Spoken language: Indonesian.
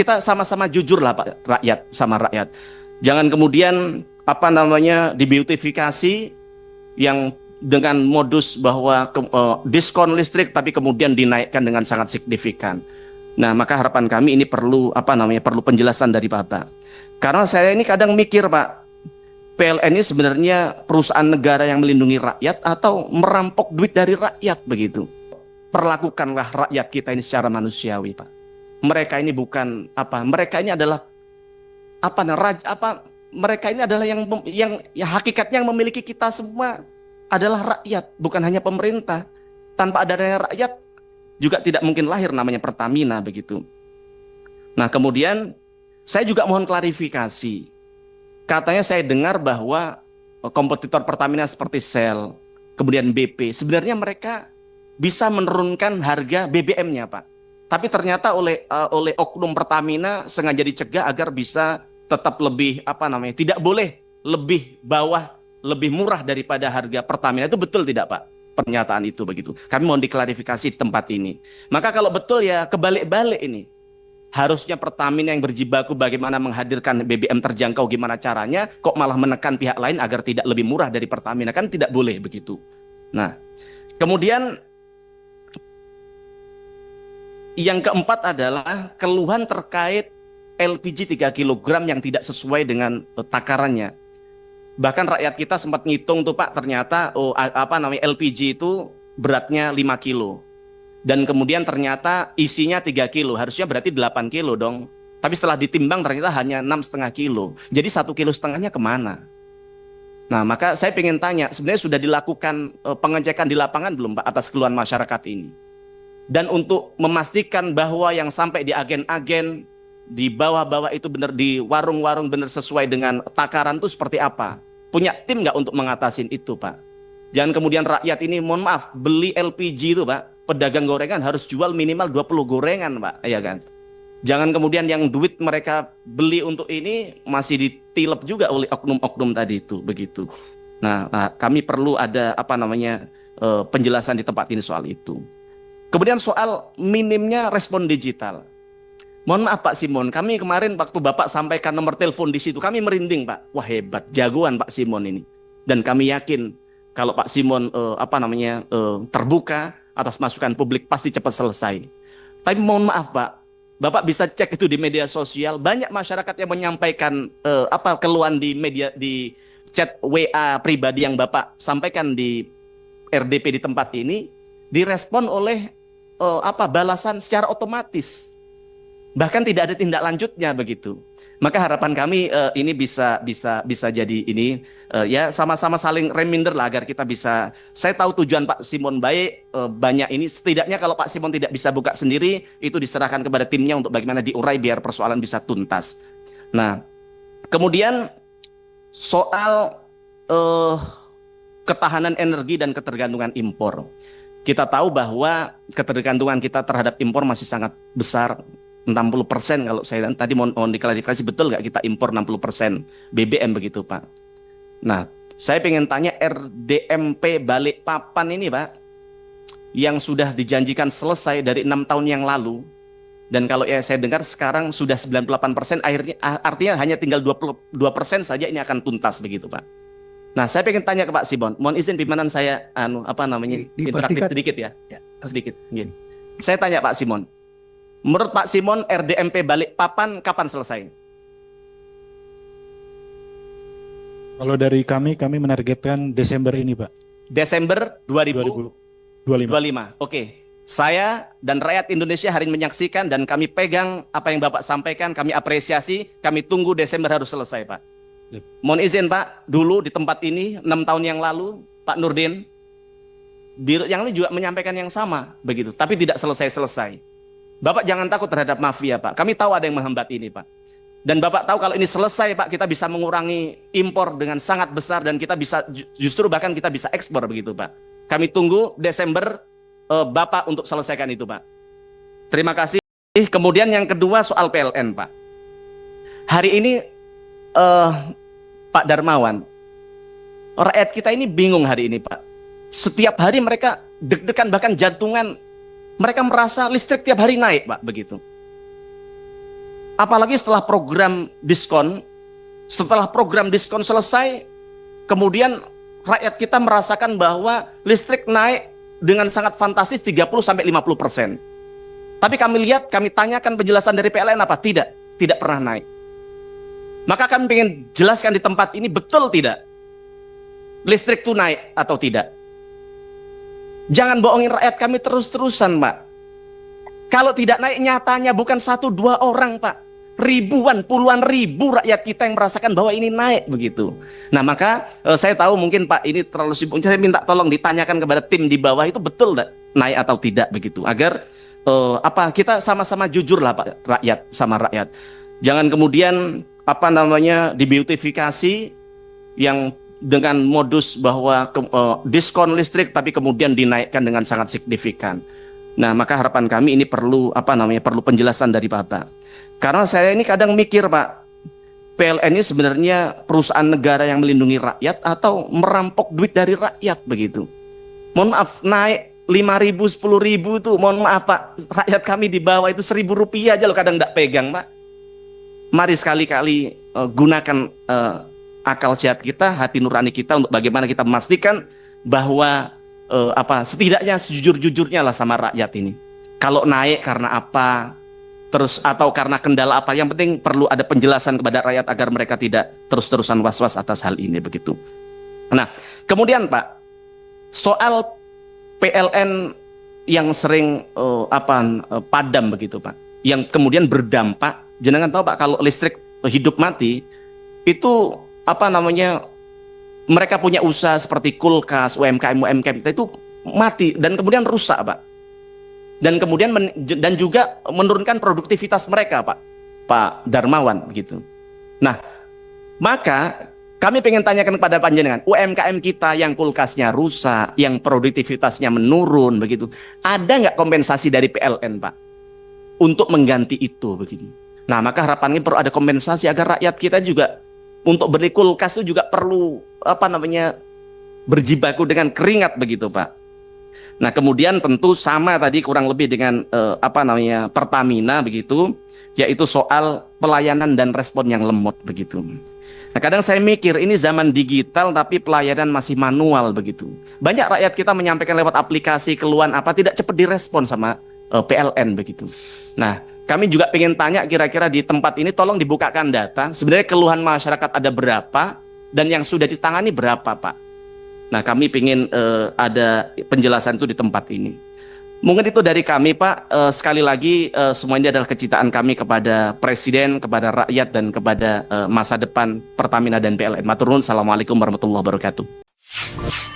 kita sama-sama jujur lah Pak, rakyat sama rakyat. Jangan kemudian dibeutifikasi yang dengan modus bahwa diskon listrik tapi kemudian dinaikkan dengan sangat signifikan. Nah, maka harapan kami ini perlu perlu penjelasan dari Bapak. Karena saya ini kadang mikir Pak, PLN ini sebenarnya perusahaan negara yang melindungi rakyat atau merampok duit dari rakyat begitu. Perlakukanlah rakyat kita ini secara manusiawi Pak. Mereka ini bukan mereka ini adalah mereka ini adalah yang hakikatnya yang memiliki kita semua adalah rakyat, bukan hanya pemerintah. Tanpa adanya rakyat juga tidak mungkin lahir namanya Pertamina begitu. Nah, kemudian saya juga mohon klarifikasi. Katanya saya dengar bahwa kompetitor Pertamina seperti Shell, kemudian BP, sebenarnya mereka bisa menurunkan harga BBM-nya, Pak. Tapi ternyata oleh oknum Pertamina sengaja dicegah agar bisa tetap lebih tidak boleh lebih bawah, lebih murah daripada harga Pertamina. Itu betul tidak, Pak? Pernyataan itu begitu. Kami mohon diklarifikasi di tempat ini. Maka kalau betul ya kebalik-balik ini. Harusnya Pertamina yang berjibaku bagaimana menghadirkan BBM terjangkau, gimana caranya, kok malah menekan pihak lain agar tidak lebih murah dari Pertamina, kan tidak boleh begitu. Nah, kemudian yang keempat adalah keluhan terkait LPG 3 kg yang tidak sesuai dengan takarannya. Bahkan rakyat kita sempat ngitung tuh Pak, ternyata LPG itu beratnya 5 kilo. Dan kemudian ternyata isinya 3 kilo, harusnya berarti 8 kilo dong. Tapi setelah ditimbang ternyata hanya 6,5 kilo. Jadi 1,5 kilanya kemana? Nah, maka saya ingin tanya, sebenarnya sudah dilakukan pengecekan di lapangan belum Pak atas keluhan masyarakat ini? Dan untuk memastikan bahwa yang sampai di agen-agen, di bawah-bawah itu benar, di warung-warung benar sesuai dengan takaran itu seperti apa? Punya tim nggak untuk mengatasin itu Pak? Jangan kemudian rakyat ini, mohon maaf, beli LPG itu Pak, pedagang gorengan harus jual minimal 20 gorengan Pak, ya kan? Jangan kemudian yang duit mereka beli untuk ini masih ditilep juga oleh oknum-oknum tadi itu, begitu. Nah, kami perlu ada penjelasan di tempat ini soal itu. Kemudian soal minimnya respon digital. Mohon maaf Pak Simon, kami kemarin waktu Bapak sampaikan nomor telepon di situ, kami merinding Pak. Wah hebat, jagoan Pak Simon ini. Dan kami yakin kalau Pak Simon terbuka atas masukan publik pasti cepat selesai. Tapi mohon maaf Pak, Bapak bisa cek itu di media sosial, banyak masyarakat yang menyampaikan keluhan di media, di chat WA pribadi yang Bapak sampaikan di RDP di tempat ini, direspon oleh balasan secara otomatis. Bahkan tidak ada tindak lanjutnya begitu. Maka harapan kami ini bisa jadi ini ya sama-sama saling reminder lah agar kita bisa. Saya tahu tujuan Pak Simon baik, banyak ini setidaknya kalau Pak Simon tidak bisa buka sendiri itu diserahkan kepada timnya untuk bagaimana diurai biar persoalan bisa tuntas. Nah, kemudian soal ketahanan energi dan ketergantungan impor. Kita tahu bahwa ketergantungan kita terhadap impor masih sangat besar. 60% kalau saya tadi mohon diklarifikasi, betul nggak kita impor 60% BBM begitu Pak? Nah, saya pengen tanya RDMP Balikpapan ini Pak, yang sudah dijanjikan selesai dari 6 tahun yang lalu, dan kalau saya dengar sekarang sudah 98%, artinya hanya tinggal 22% saja ini akan tuntas begitu Pak. Nah, saya pengen tanya ke Pak Simon, mohon izin pimpinan saya interaktif sedikit ya. Sedikit. Gini. Saya tanya Pak Simon, menurut Pak Simon, RDMP Balikpapan kapan selesai? Kalau dari kami menargetkan Desember ini, Pak. Desember 2025. Oke. Saya dan rakyat Indonesia hari ini menyaksikan dan kami pegang apa yang Bapak sampaikan, kami apresiasi, kami tunggu Desember harus selesai, Pak. Yep. Mohon izin, Pak, dulu di tempat ini 6 tahun yang lalu, Pak Nurdin, yang lain juga menyampaikan yang sama, begitu, tapi tidak selesai-selesai. Bapak jangan takut terhadap mafia Pak. Kami tahu ada yang menghambat ini Pak. Dan Bapak tahu kalau ini selesai Pak, kita bisa mengurangi impor dengan sangat besar dan kita bisa justru bahkan kita bisa ekspor begitu Pak. Kami tunggu Desember Bapak untuk selesaikan itu Pak. Terima kasih. Kemudian yang kedua soal PLN Pak. Hari ini Pak Darmawan, rakyat kita ini bingung hari ini Pak. Setiap hari mereka deg-degan bahkan jantungan. Mereka merasa listrik tiap hari naik, Pak, begitu. apalagi setelah program diskon selesai, kemudian rakyat kita merasakan bahwa listrik naik dengan sangat fantastis 30-50%. Tapi kami tanyakan penjelasan dari PLN apa? Tidak pernah naik. Maka kami ingin jelaskan di tempat ini, betul tidak listrik itu naik atau tidak? Jangan bohongin rakyat kami terus-terusan, Pak. Kalau tidak naik, nyatanya bukan 1-2 orang, Pak. Ribuan, puluhan ribu rakyat kita yang merasakan bahwa ini naik begitu. Nah, maka saya tahu mungkin Pak ini terlalu sibuk. Saya minta tolong ditanyakan kepada tim di bawah itu betul naik atau tidak begitu. Agar kita sama-sama jujur lah Pak, rakyat sama rakyat. Jangan kemudian dibeutifikasi yang dengan modus bahwa diskon listrik tapi kemudian dinaikkan dengan sangat signifikan. Nah, maka harapan kami ini perlu perlu penjelasan dari Bapak. Karena saya ini kadang mikir Pak, PLN ini sebenarnya perusahaan negara yang melindungi rakyat atau merampok duit dari rakyat begitu. Mohon maaf, naik 5.000, 10.000 itu, mohon maaf Pak, rakyat kami di bawah itu 1.000 rupiah aja loh kadang nggak pegang Pak. Mari sekali-kali gunakan akal sehat kita, hati nurani kita untuk bagaimana kita memastikan bahwa setidaknya sejujur-jujurnya lah sama rakyat ini. Kalau naik karena apa? Terus atau karena kendala apa, yang penting perlu ada penjelasan kepada rakyat agar mereka tidak terus-terusan was-was atas hal ini begitu. Nah, kemudian Pak, soal PLN yang sering padam begitu Pak, yang kemudian berdampak, jenengan tahu Pak, kalau listrik hidup mati itu mereka punya usaha seperti kulkas, UMKM kita itu mati dan kemudian rusak Pak. Dan kemudian dan juga menurunkan produktivitas mereka Pak Darmawan begitu. Nah, maka kami pengen tanyakan kepada panjenengan, UMKM kita yang kulkasnya rusak, yang produktivitasnya menurun begitu, ada nggak kompensasi dari PLN Pak untuk mengganti itu begitu? Nah, maka harapannya perlu ada kompensasi agar rakyat kita juga untuk beli kulkas itu juga perlu berjibaku dengan keringat begitu Pak. Nah, kemudian tentu sama tadi kurang lebih dengan Pertamina begitu, yaitu soal pelayanan dan respon yang lemot begitu. Nah, kadang saya mikir ini zaman digital tapi pelayanan masih manual begitu. Banyak rakyat kita menyampaikan lewat aplikasi keluhan tidak cepat direspon sama PLN begitu. Nah, kami juga pengen tanya kira-kira di tempat ini tolong dibukakan data sebenarnya keluhan masyarakat ada berapa dan yang sudah ditangani berapa Pak. Nah, kami ingin ada penjelasan itu di tempat ini. Mungkin itu dari kami Pak. Sekali lagi semua ini adalah kecintaan kami kepada Presiden, kepada rakyat dan kepada masa depan Pertamina dan PLN. Matur nuwun. Assalamualaikum warahmatullahi wabarakatuh.